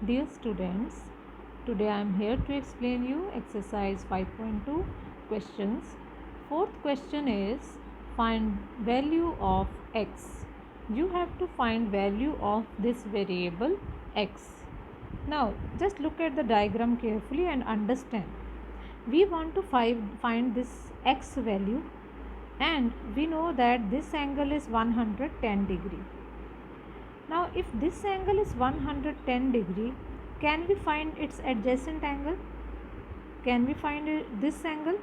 Dear students, today I am here to explain you exercise 5.2 questions. Fourth question is find value of x. You have to find value of this variable x. Now just look at the diagram carefully and understand. We want to find this x value, and we know that this angle is 110 degree. Now if this angle is 110 degree, can we find its adjacent angle? Can we find this angle?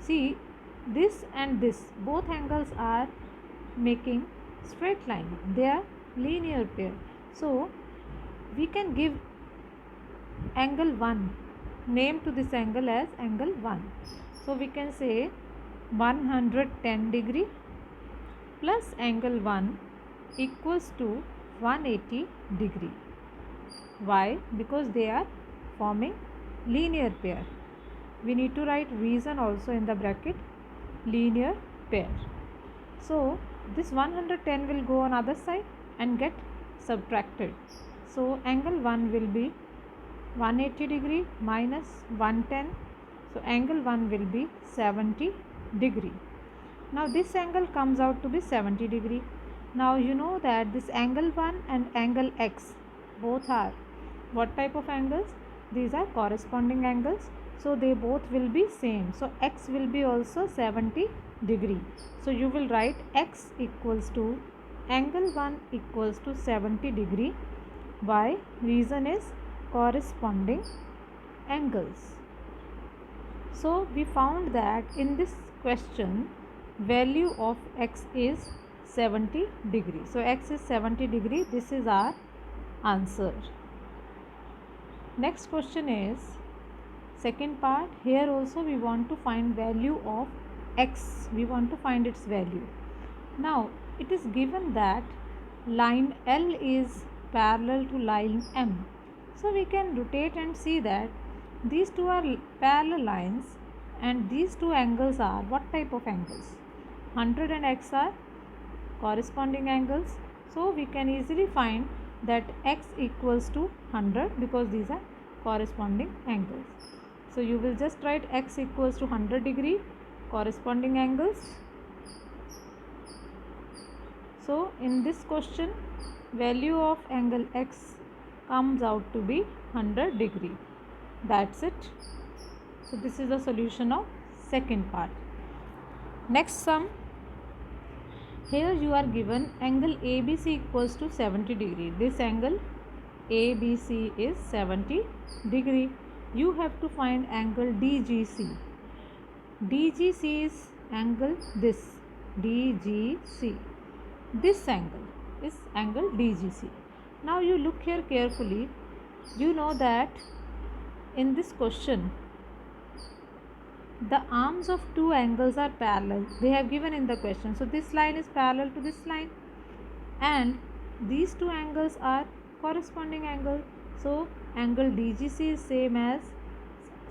See, this and this, both angles are making straight line. They are linear pair. So we can give angle 1, name to this angle as angle 1. So we can say 110 degree plus angle 1 equals to 180 degree. Why? Because they are forming linear pair. We need to write reason also in the bracket, linear pair. So this 110 will go on other side and get subtracted. So angle 1 will be 180 degree minus 110. So angle 1 will be 70 degree. Now this angle comes out to be 70 degree. Now you know that this angle 1 and angle x both are what type of angles? These are corresponding angles. So they both will be same. So x will be also 70 degree. So you will write x equals to angle 1 equals to 70 degree. Why? Reason is corresponding angles. So we found that in this question value of x is 70 degree. So x is 70 degree. This is our answer. Next question is second part. Here also we want to find value of x. We want to find its value. Now it is given that line L is parallel to line M. So we can rotate and see that these two are parallel lines, and these two angles are what type of angles? 100 and x are corresponding angles. So we can easily find that x equals to 100 because these are corresponding angles. So you will just write x equals to 100 degree, corresponding angles. So in this question value of angle x comes out to be 100 degree. That's it. So this is the solution of second part. Next sum. Here you are given angle ABC equals to 70 degree. This angle ABC is 70 degree. You have to find angle DGC. DGC is angle this. DGC. This angle is angle DGC. Now you look here carefully. You know that in this question the arms of two angles are parallel. They have given in the question. So this line is parallel to this line, and these two angles are corresponding angle. So angle DGC is same as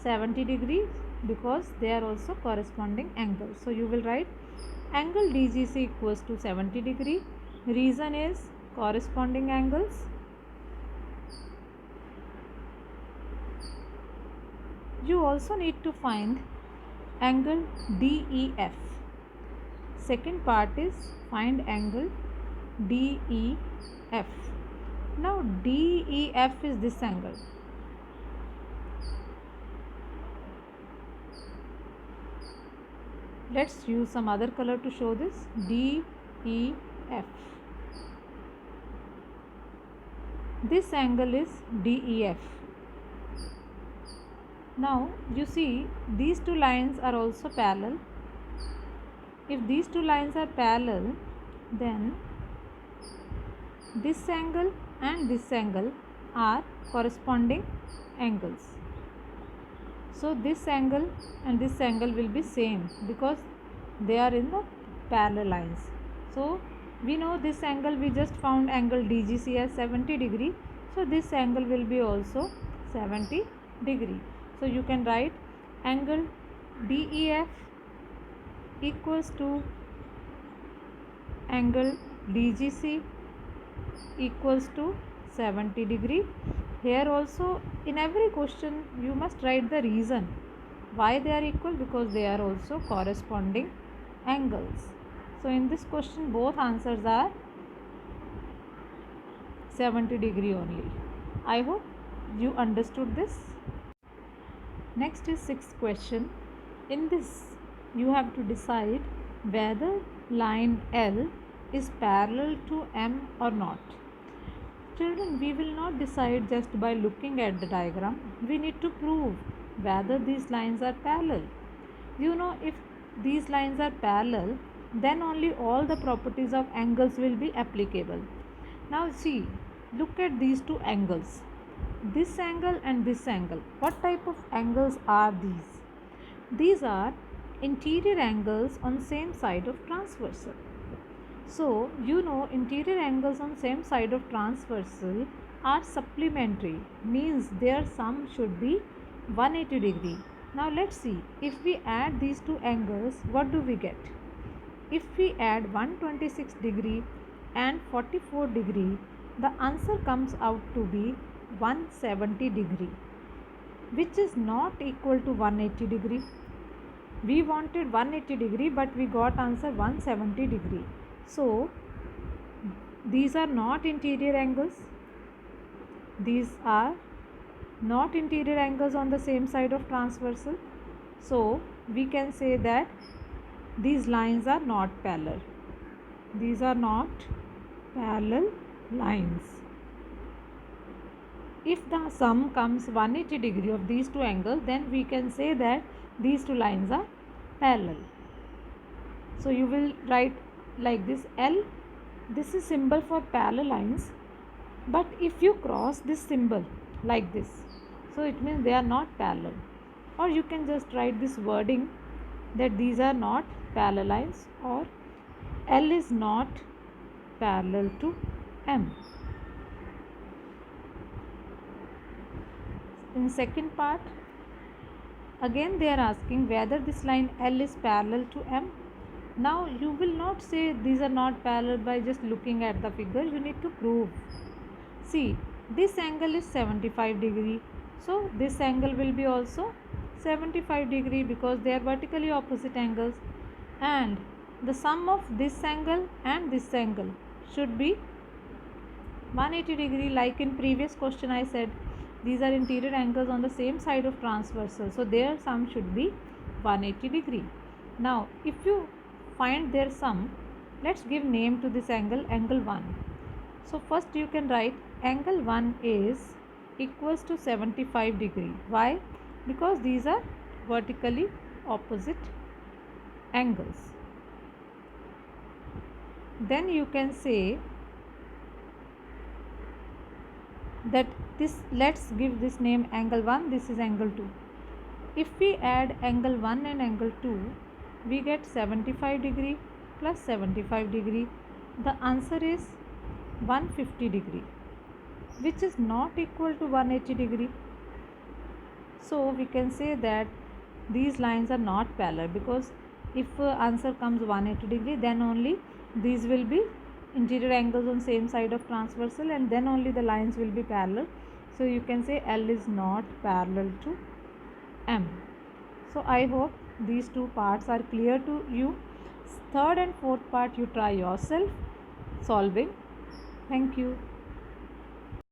70 degrees because they are also corresponding angles. So you will write angle DGC equals to 70 degree. Reason is corresponding angles. You also need to find angle DEF. Second part is find angle DEF. Now DEF is this angle. Let's use some other color to show this. DEF. This angle is DEF. Now you see these two lines are also parallel. If these two lines are parallel, then this angle and this angle are corresponding angles. So this angle and this angle will be same because they are in the parallel lines. So we know this angle, we just found angle DGC as 70 degree. So this angle will be also 70 degree. So you can write angle DEF equals to angle DGC equals to 70 degree. Here also in every question you must write the reason why they are equal, because they are also corresponding angles. So in this question both answers are 70 degree only. I hope you understood this. Next is sixth question. In this you have to decide whether line L is parallel to M or not. Children, we will not decide just by looking at the diagram. We need to prove whether these lines are parallel. You know, if these lines are parallel, then only all the properties of angles will be applicable. Now see, look at these two angles. This angle and this angle. What type of angles are these? These are interior angles on same side of transversal. So, you know, interior angles on same side of transversal are supplementary, means their sum should be 180 degree. Now let's see, if we add these two angles, what do we get? If we add 126 degree and 44 degree, the answer comes out to be 170 degree, which is not equal to 180 degree. We wanted 180 degree, but we got answer 170 degree. So these are not interior angles. These are not interior angles on the same side of transversal. So we can say that these lines are not parallel. These are not parallel lines. If the sum comes 180 degree of these two angles, then we can say that these two lines are parallel. So you will write like this L. This is symbol for parallel lines, but if you cross this symbol like this, so it means they are not parallel. Or you can just write this wording that these are not parallel lines, or L is not parallel to M. In second part, again they are asking whether this line L is parallel to M. Now you will not say these are not parallel by just looking at the figure. You need to prove. See, this angle is 75 degree, so this angle will be also 75 degree because they are vertically opposite angles, and the sum of this angle and this angle should be 180 degree. Like in previous question I said, these are interior angles on the same side of transversal, so their sum should be 180 degree. Now if you find their sum, let's give name to this angle, angle 1. So first you can write angle 1 is equals to 75 degree. Why? Because these are vertically opposite angles. Then you can say that this, let's give this name angle 1, this is angle 2. If we add angle 1 and angle 2, we get 75 degree plus 75 degree. The answer is 150 degree, which is not equal to 180 degree. So we can say that these lines are not parallel, because if answer comes 180 degree, then only these will be interior angles on same side of transversal, and then only the lines will be parallel. So you can say L is not parallel to M. So I hope these two parts are clear to you. Third and fourth part you try yourself solving. Thank you.